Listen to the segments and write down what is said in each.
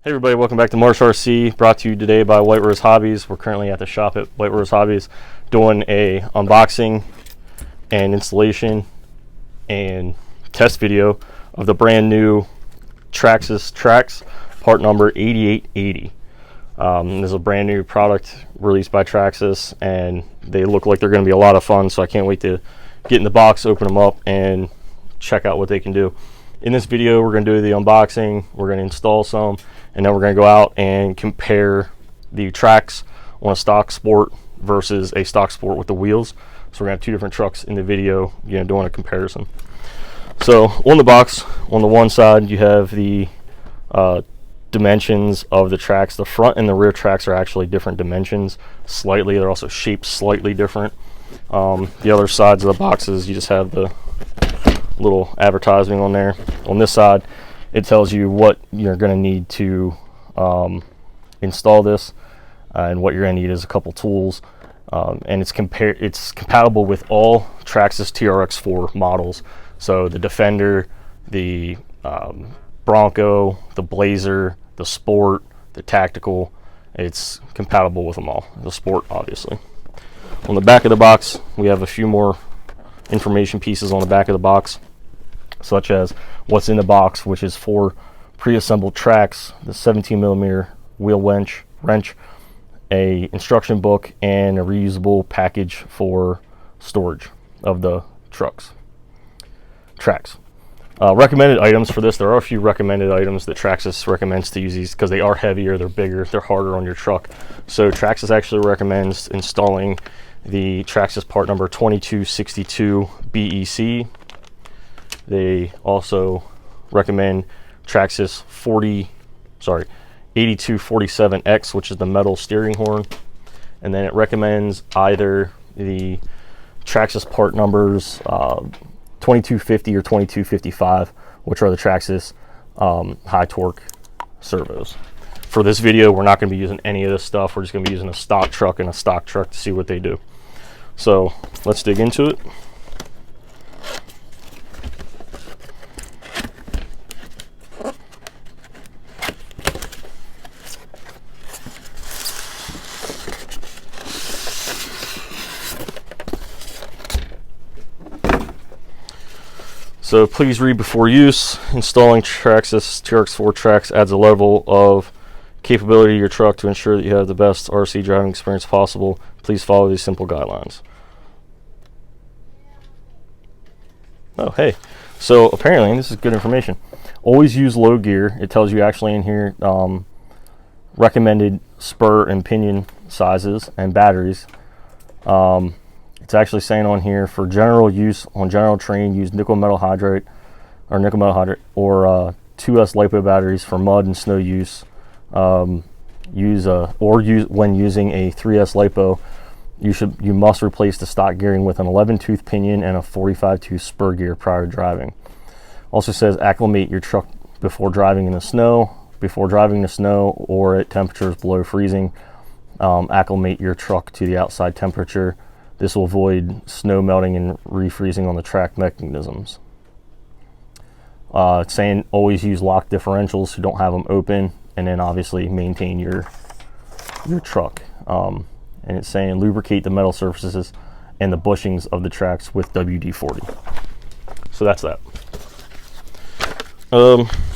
Hey everybody, welcome back to Marsh RC, brought to you today by White Rose Hobbies. We're currently at the shop at White Rose Hobbies doing a unboxing and installation and test video of the brand new Traxxas Traxx part number 8880. This is a brand new product released by Traxxas and they look like they're going to be a lot of fun, so I can't wait to get in the box, open them up, and check out what they can do. In this video, we're going to do the unboxing, we're going to install some, and then we're going to go out and compare the Traxx on a stock sport versus a stock sport with the wheels. So we're going to have two different trucks in the video, doing a comparison. So on the box, on the one side, you have the dimensions of the Traxx. The front and the rear Traxx are actually different dimensions slightly. They're also shaped slightly different. The other sides of the boxes, you just have the little advertising on there. On this side, it tells you what you're going to need to install this, and what you're going to need is a couple tools, and it's compatible with all Traxxas TRX4 models. So the Defender, the Bronco, the Blazer, the Sport, the Tactical, it's compatible with them all. The Sport, obviously. On the back of the box, we have a few more information pieces on the back of the box, such as what's in the box, which is 4 pre-assembled tracks, the 17mm wheel wrench, a instruction book, and a reusable package for storage of the Traxx. Recommended items for this, there are a few recommended items that Traxxas recommends to use these because they are heavier, they're bigger, they're harder on your truck. So Traxxas actually recommends installing the Traxxas part number 2262 BEC. They also recommend Traxxas 8247X, which is the metal steering horn. And then it recommends either the Traxxas part numbers 2250 or 2255, which are the Traxxas high torque servos. For this video, we're not going to be using any of this stuff. We're just going to be using a stock truck and a stock truck to see what they do. So let's dig into it. So please read before use. Installing Traxxas TRX4 Traxx adds a level of capability to your truck to ensure that you have the best RC driving experience possible. Please follow these simple guidelines. Oh, hey. So apparently, this is good information. Always use low gear. It tells you actually in here recommended spur and pinion sizes and batteries. It's actually saying on here, for general use on general terrain, use nickel metal hydride or 2S LiPo batteries. For mud and snow use, when using a 3S LiPo, you must replace the stock gearing with an 11-tooth pinion and a 45-tooth spur gear prior to driving. Also says acclimate your truck before driving in the snow. Before driving the snow or at temperatures below freezing, acclimate your truck to the outside temperature. This will avoid snow melting and refreezing on the track mechanisms. It's saying always use lock differentials, so don't have them open, and then obviously maintain your truck. And it's saying lubricate the metal surfaces and the bushings of the tracks with WD-40. So that's that.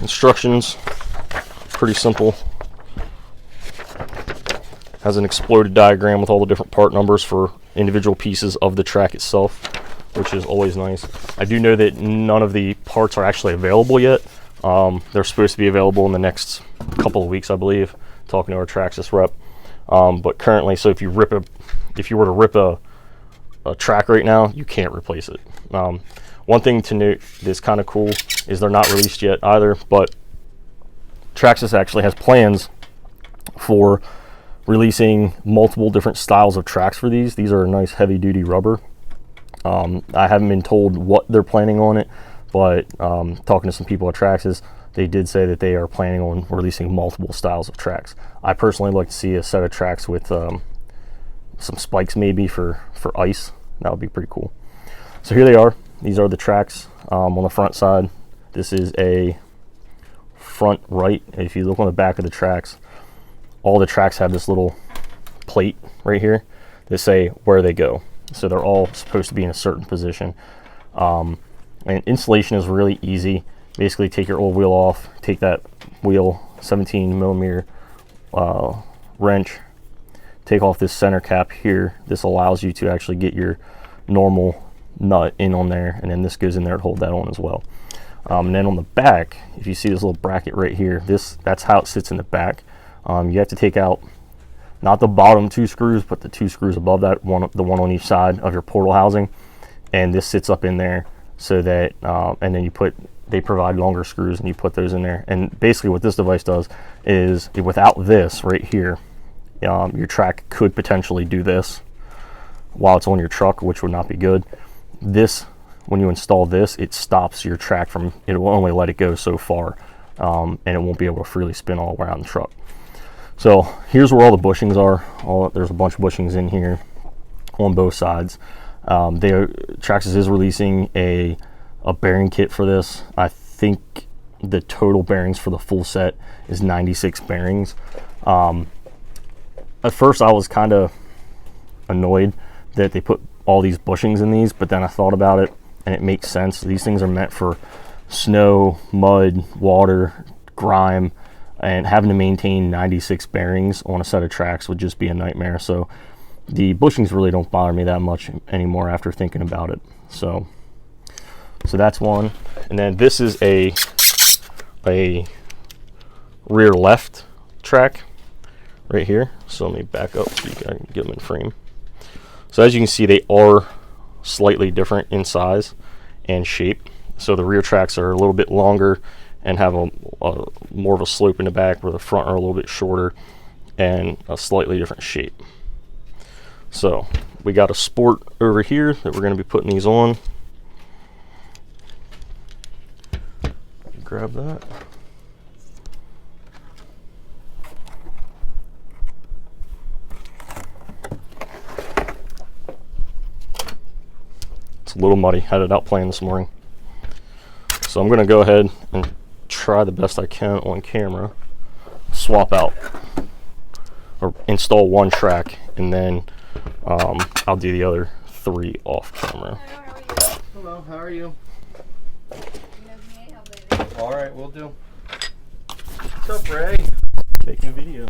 Instructions, pretty simple. Has an exploded diagram with all the different part numbers for individual pieces of the track itself, which is always nice. I do know that none of the parts are actually available yet. They're supposed to be available in the next couple of weeks, I believe, talking to our Traxxas rep. But currently, so if you were to rip a track right now, you can't replace it. One thing to note that's kind of cool is they're not released yet either, but Traxxas actually has plans for releasing multiple different styles of tracks for these. These are nice heavy duty rubber. I haven't been told what they're planning on it, but talking to some people at Traxxas, they did say that they are planning on releasing multiple styles of tracks. I personally like to see a set of tracks with some spikes maybe for ice. That would be pretty cool. So here they are. These are the tracks on the front side. This is a front right, if you look on the back of the Traxx, all the Traxx have this little plate right here that say where they go. So they're all supposed to be in a certain position. And installation is really easy. Basically take your old wheel off, take that wheel, 17 millimeter wrench, take off this center cap here. This allows you to actually get your normal nut in on there, and then this goes in there to hold that on as well. And then on the back, if you see this little bracket right here, that's how it sits in the back. You have to take out not the bottom 2 screws, but the 2 screws above that, the one on each side of your portal housing, and this sits up in there so that, and then they provide longer screws and you put those in there. And basically what this device does is, without this right here, your track could potentially do this while it's on your truck, which would not be good. This, when you install this, it stops your track from, it will only let it go so far, and it won't be able to freely spin all around the truck. So here's where all the bushings are. There's a bunch of bushings in here on both sides. Traxxas is releasing a bearing kit for this. I think the total bearings for the full set is 96 bearings. At first I was kind of annoyed that they put all these bushings in these, but then I thought about it and it makes sense. These things are meant for snow, mud, water, grime, and having to maintain 96 bearings on a set of Traxx would just be a nightmare. So the bushings really don't bother me that much anymore after thinking about it. So that's one. And then this is a rear left track right here. So let me back up so you can get them in frame. So as you can see, they are slightly different in size and shape. So the rear tracks are a little bit longer and have a more of a slope in the back, where the front are a little bit shorter and a slightly different shape. So we got a Sport over here that we're going to be putting these on. Grab that. It's a little muddy. Had it out playing this morning. So I'm going to go ahead and try the best I can on camera. Swap out or install one track, and then I'll do the other 3 off camera. Hello, how are you? All right, we'll do. What's up, Ray? Making a video.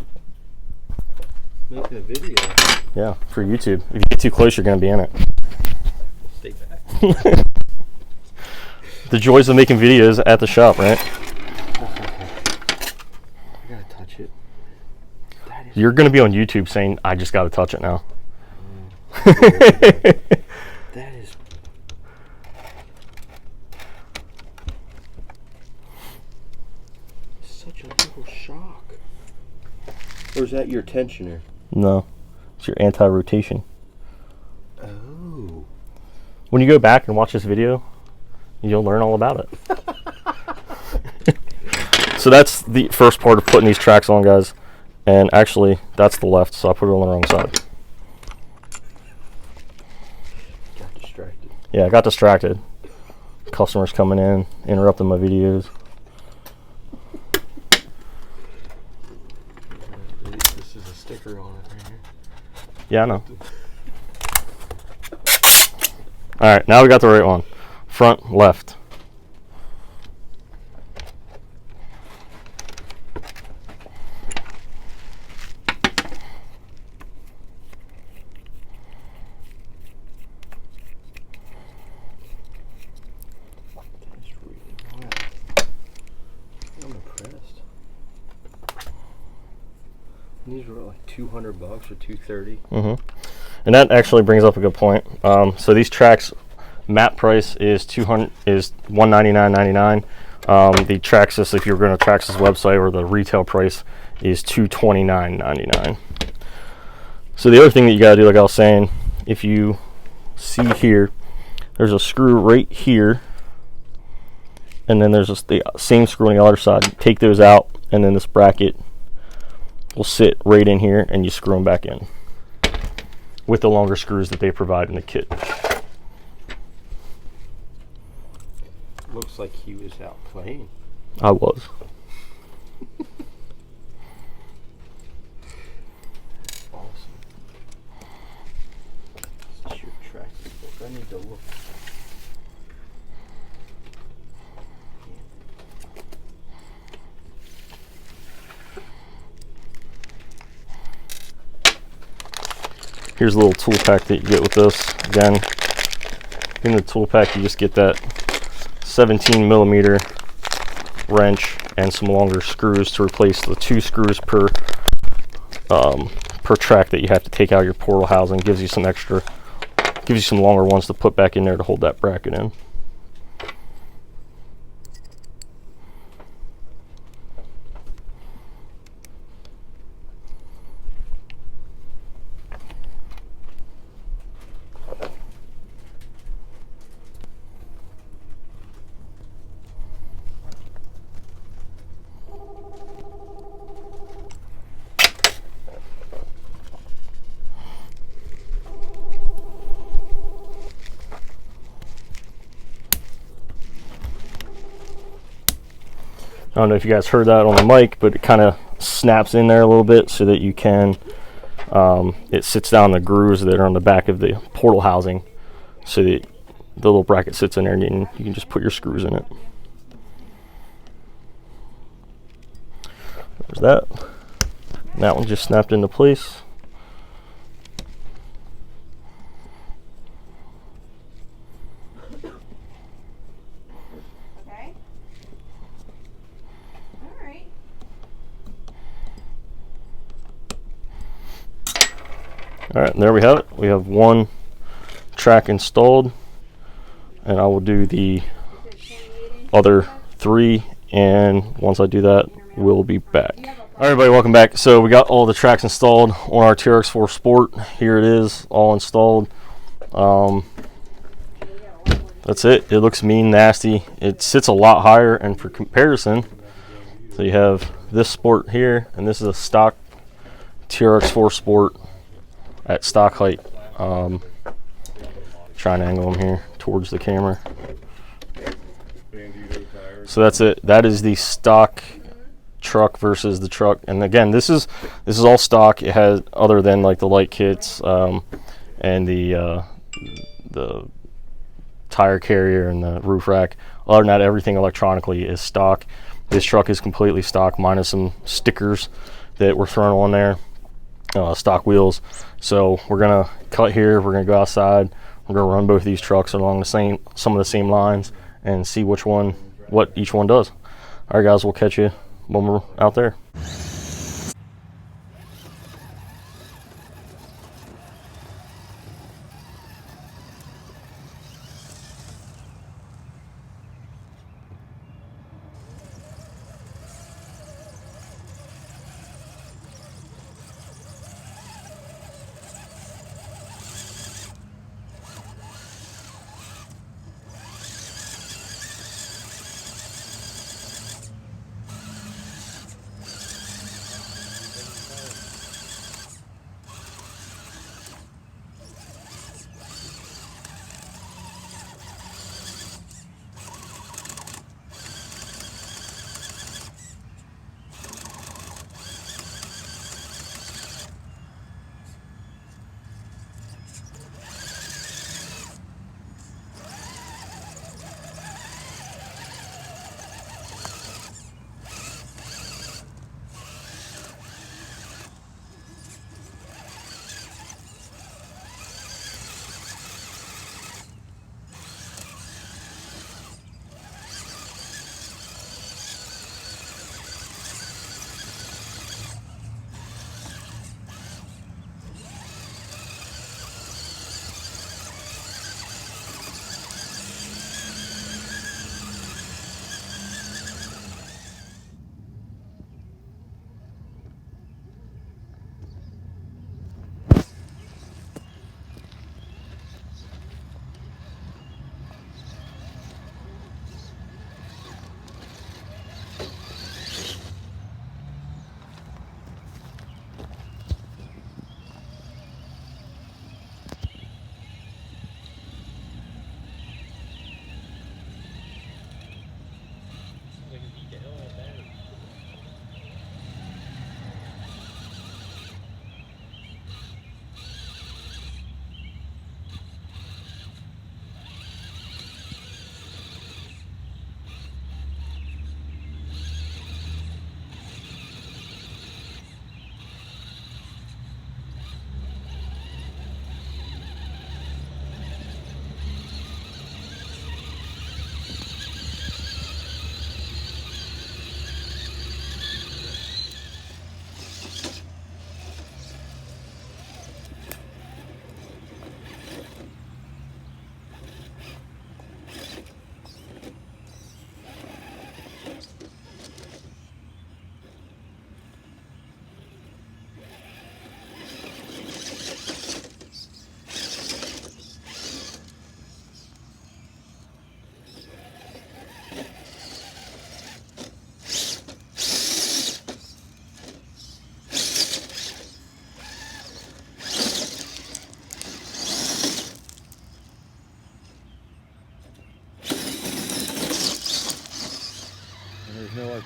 Making a video? Yeah, for YouTube. If you get too close, you're going to be in it. Stay back. The joys of making videos at the shop, right? I gotta touch it. You're going to be on YouTube saying, I just got to touch it now. That is... such a little shock. Or is that your tensioner? No, it's your anti-rotation. Oh. When you go back and watch this video, you'll learn all about it. So that's the first part of putting these tracks on, guys. And actually, that's the left, so I put it on the wrong side. Got distracted. Yeah, I got distracted. Customers coming in, interrupting my videos. This is a sticker on it right here. Yeah, I know. Alright, now we got the right one. Front left. These were like $200 or $230. Mm-hmm. And that actually brings up a good point. So these Traxx map price is $199.99. The Traxxas, if you're going to Traxxas website, or the retail price is $229.99. So the other thing that you got to do, like I was saying, if you see here, there's a screw right here, and then there's the same screw on the other side. Take those out, and then this bracket will sit right in here, and you screw them back in with the longer screws that they provide in the kit. Looks like he was out playing. I was. Awesome. This is your Traxxas book. I need to look. Here's a little tool pack that you get with this. Again, in the tool pack you just get that 17 millimeter wrench and some longer screws to replace the 2 screws per track that you have to take out of your portal housing. Gives you some longer ones to put back in there to hold that bracket in. I don't know if you guys heard that on the mic, but it kind of snaps in there a little bit so that you can, it sits down the grooves that are on the back of the portal housing so that the little bracket sits in there and you can just put your screws in it. There's that. And that one just snapped into place. Alright, and there we have it. We have one track installed, and I will do the other 3, and once I do that, we'll be back. Alright everybody, welcome back. So we got all the tracks installed on our TRX4 Sport. Here it is, all installed. That's it. It looks mean, nasty. It sits a lot higher, and for comparison, so you have this Sport here, and this is a stock TRX4 Sport at stock height. Trying to angle them here towards the camera. So that's it. That is the stock truck versus the truck. And again, this is all stock. It has, other than like the light kits and the tire carrier and the roof rack. Other than that, everything electronically is stock. This truck is completely stock, minus some stickers that were thrown on there. Stock wheels. So we're gonna cut here, we're gonna go outside, we're gonna run both of these trucks along some of the same lines and see what each one does. All right guys, we'll catch you when we're out there.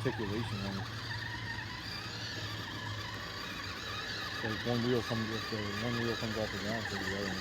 articulation on it. So one wheel comes off the ground to the other one.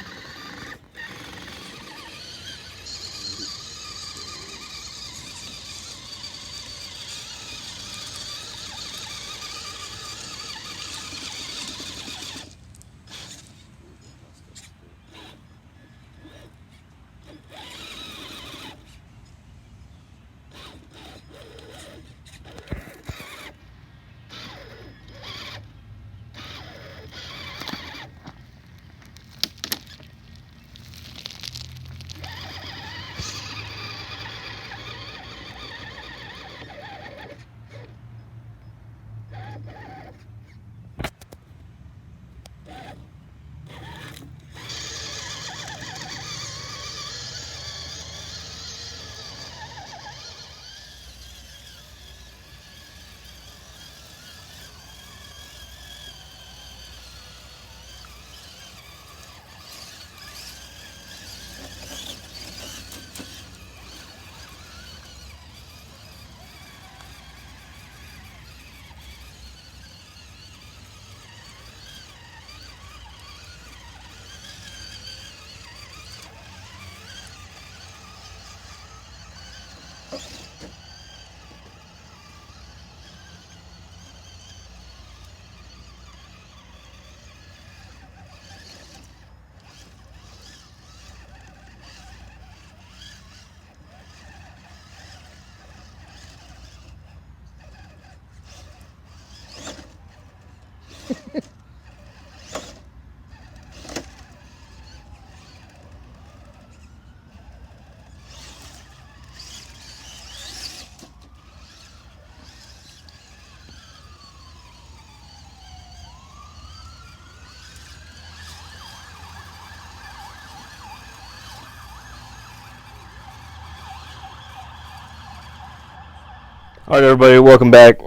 All right, everybody, welcome back.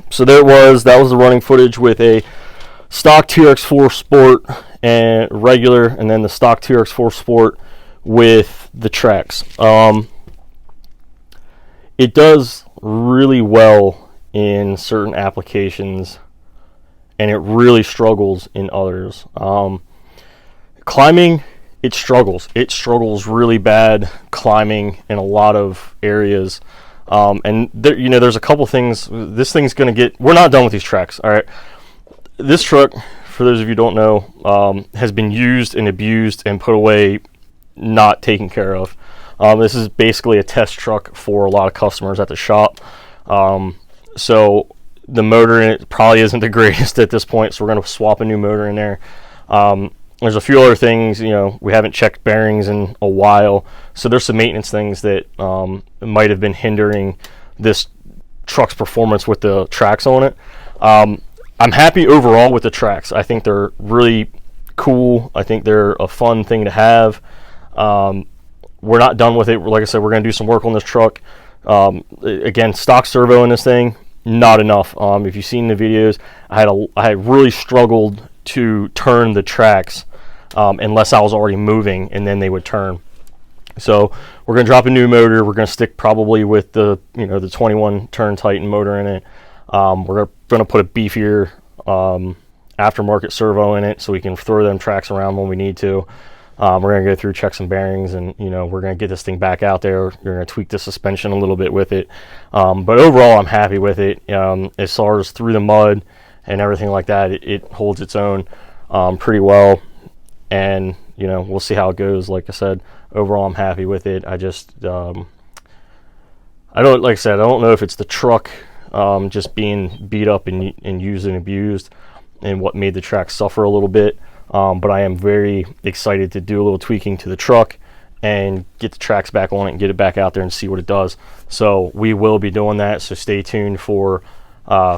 So that was the running footage with a stock TRX4 Sport and regular, and then the stock TRX4 Sport with the Traxx. It does really well in certain applications, and it really struggles in others. Climbing, it struggles. It struggles really bad climbing in a lot of areas. And there, there's a couple things. This thing's going to get. We're not done with these Traxx. All right. This truck, for those of you who don't know, has been used and abused and put away, not taken care of. This is basically a test truck for a lot of customers at the shop. So the motor in it probably isn't the greatest at this point. So we're going to swap a new motor in there. There's a few other things, we haven't checked bearings in a while. So there's some maintenance things that might have been hindering this truck's performance with the Traxx on it. I'm happy overall with the Traxx. I think they're really cool. I think they're a fun thing to have. We're not done with it. Like I said, we're going to do some work on this truck. Again, stock servo in this thing, not enough. If you've seen the videos, I had really struggled to turn the Traxx unless I was already moving, and then they would turn. So we're going to drop a new motor. We're going to stick probably with the the 21 turn Titan motor in it. We're going to put a beefier aftermarket servo in it so we can throw them Traxx around when we need to. We're going to go through, check some bearings, and we're going to get this thing back out there. We're going to tweak the suspension a little bit with it. But overall, I'm happy with it. As far as through the mud and everything like that, it holds its own pretty well. And we'll see how it goes. Like I said, overall, I'm happy with it. I just I don't know if it's the truck just being beat up and used and abused, and what made the Traxx suffer a little bit. But I am very excited to do a little tweaking to the truck and get the Traxx back on it and get it back out there and see what it does. So we will be doing that. So stay tuned for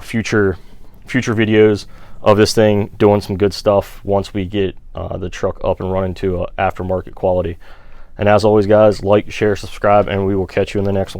future videos of this thing, doing some good stuff once we get the truck up and running to aftermarket quality. And as always, guys, like, share, subscribe, and we will catch you in the next one.